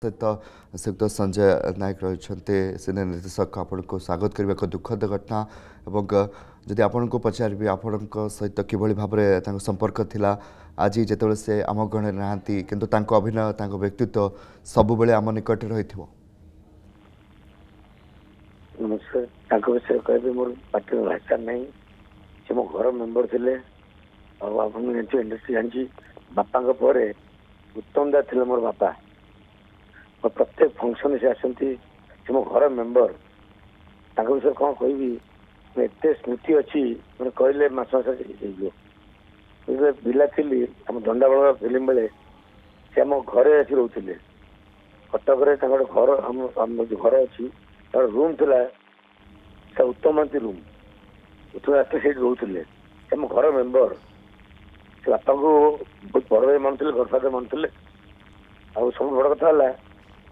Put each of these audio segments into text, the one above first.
सहित श्रीयुक्त संजय नायक रही सिने निर्देशक आपण को स्वागत करने एक दुखद घटना एवं जदि आपण को पचारि आपण सहित किभली भाव में संपर्क थिला आज जिते से आम गणे नहांती किंतु तांको अभिनय तांको व्यक्तित्व सब बेले आम निकट रही नमस्कार विषय कह मोर पार्टी भाषा नहीं से मो घर मेम्बर थे इंडस्ट्री जानी बापा उत्तम दा थे मोर बापा प्रत्येक फंक्शन से आसती से मो घर मेम्बर विषय कौन कह एत स्मृति अच्छी मैंने कहले मस पिला थी आम दंडाबल फिल्म बेले से आम घरे आसी रोते कटक घर आम घर अच्छी रूम था उत्तम महांती रूम उत्तम आसते से रोते आम घर मेम्बर से बापा को बहुत बड़ भाई मानुले गडफादर मानुले आ सब बड़ कथा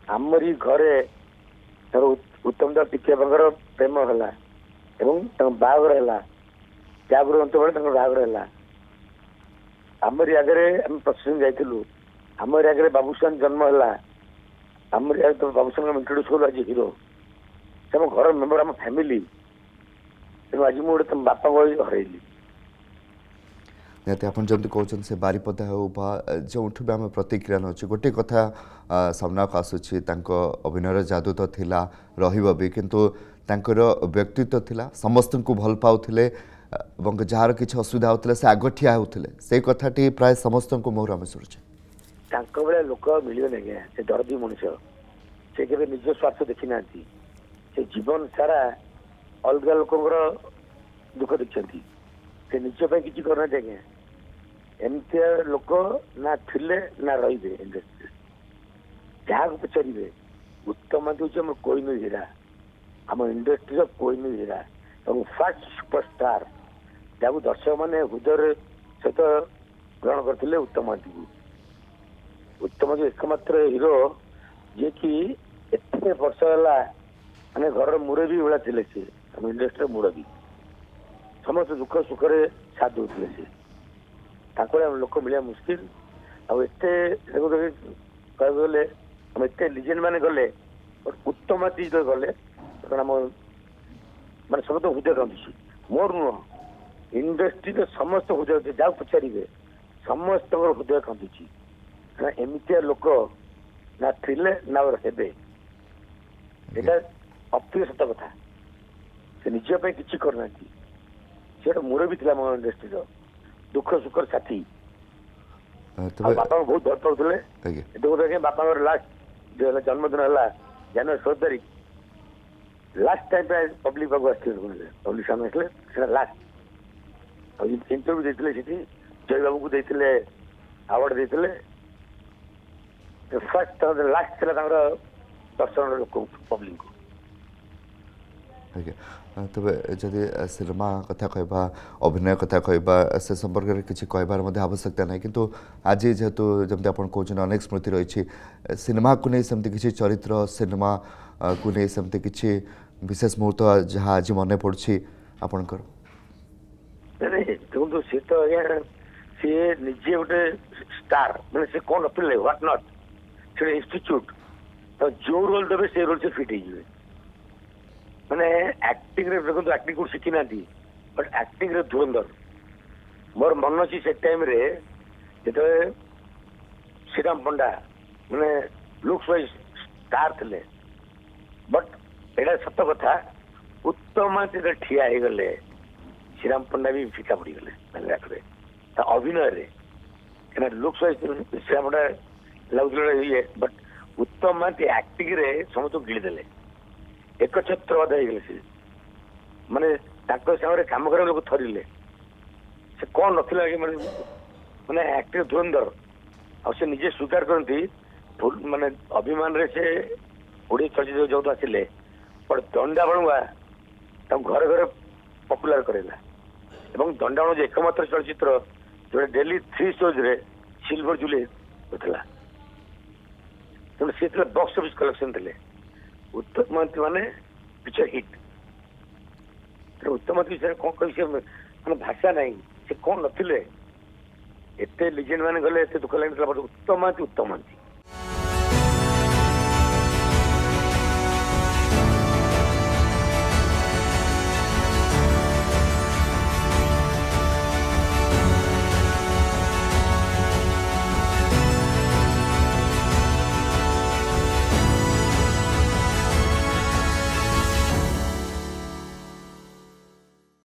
आमरी घरे उत्तम दा टिके प्रेम है बाहर है त्यागर अंत बेले बाहर है आमरी आगे आम प्रसन्न जाइलु आमरी आगे बाबूसान जन्म है आमरी आगे तो बाबूसान इंट्रोड्यूस कलु आज हिरो आम घर मेम्बर आम फैमिली तेणु आज मुझे तुम बापा को हरैली निहती आप जमी कहते से बारिपदा हो जो भी आम प्रतिक्रिया नौचे गोटे कथा सामना को आसूची अभिनय जादू तो थिला रहिबो भी किंतु तांकर व्यक्तित्व थिला समस्त को भल पाउथिले जार किसी असुविधा होता से आग ठिया होते से कथाटी प्राय समस्त को मोहर आम शुणुचे लोक मिलने आज्ञा से दर्दी मनुष्य से केवल निज स्वार्थ देखी ना से जीवन सारा अलग लोक दुख देखते से निज किसी करना आज्ञा एमती लोक ना थिले ना रे इंडस्ट्री जहाँ को पचारे उत्तम हूँ कोई हीरा आम इंडस्ट्री कोई हीरा और फास्ट सुपरस्टार जहाँ दर्शक मैंने हृदय सहित ग्रहण करते उत्तम महांती को उत्तम महांती एकमात्र हीरो जी कि एत वर्ष है मैंने घर मुरबी भाया थे सी आम इंडस्ट्री मुरबी समस्त दुख सुख साथ दूसरे सी लोक मिले मुस्किल आते गले एत लिजेंड मैंने गले उत्तम महांती जो गले माने सब तो हृदय कांदी मोर नुह इंडस्ट्री समस्त हृदय जहाँ पचारे समस्त हृदय कांदी एमती लोक ना थिले ना हे यहाँ अप्रिय सत कथा से निजपाई किसी करना सी मुरबी थी मो इंडस्ट्री दुख सुख साथी बापा बहुत भल पाते बापा लास्ट जो जन्मदिन है जनवरी 16 तारीख लास्ट टाइम पे पब्लिक पाक आसते पब्लिक सामने आसले लास्ट इंटरव्यू देते जय बाबू को देते अवार्ड देते फर्स्ट लास्ट दर्शन लोक पब्लिक को तबे जदि सिनेमा कथा कहबा अभिनय कथा कहबा से संपर्क में किसी कहबार आवश्यकता ना किंतु आज जेहेतु जमी आप कहते अनेक स्मृति रही सिनेमा को नहीं सेमती किसी चरित्र सिनेमा को नहीं सेमती किसी विशेष मुहूर्त जहाँ आज मन पड़ी आपणकर देखो सी तो आज्ञा सी निजे गोटे स्टार मैंने से कौन अपने व्हाट नॉट से इंस्टीट्यूट तो जो रोल देवे से रोल से फिट हो मैंने एक्टिंग देखो एक्टिंग को शिखी ना बट एक्टिंग धुरंधर मोर मन अच्छी से टाइम रे जो श्रीराम पंडा मैंने लुक्स वाइज स्टार थे बट एटा सत कथा उत्तम महांती ठिया हो गले श्रीराम पंडा भी फिका पड़ गले अभिनय क्या लुक्स वाइज श्रीराम पंडा लगुले बट उत्तम महांती एक्टिंग रे समस्त गिड़देले एक छत्रवाद हो गले सी माने सागर कम कर लोग थरिले से कौन नथिला कि माने एक्टिंग धुरंधर आ निजे स्वीकार करती माने अभिमान रे से ओडिया चलचित्र जो आसिले बट दंडाबणुआ घर घर पपुलार करेला एवं दंडाबण एकमात्र चलचित्र जो डेली 3 शोज रे सिल्वर जुले होता तेणु सी बॉक्स ऑफिस कलेक्शन थे उत्तम महांती माने पिक्चर हिट उत्तम महांती विषय कौन कह मैंने भाषा ना से कौन नथिले एत लिजेंड मैंने गले एत दुख लगे उत्तम महांती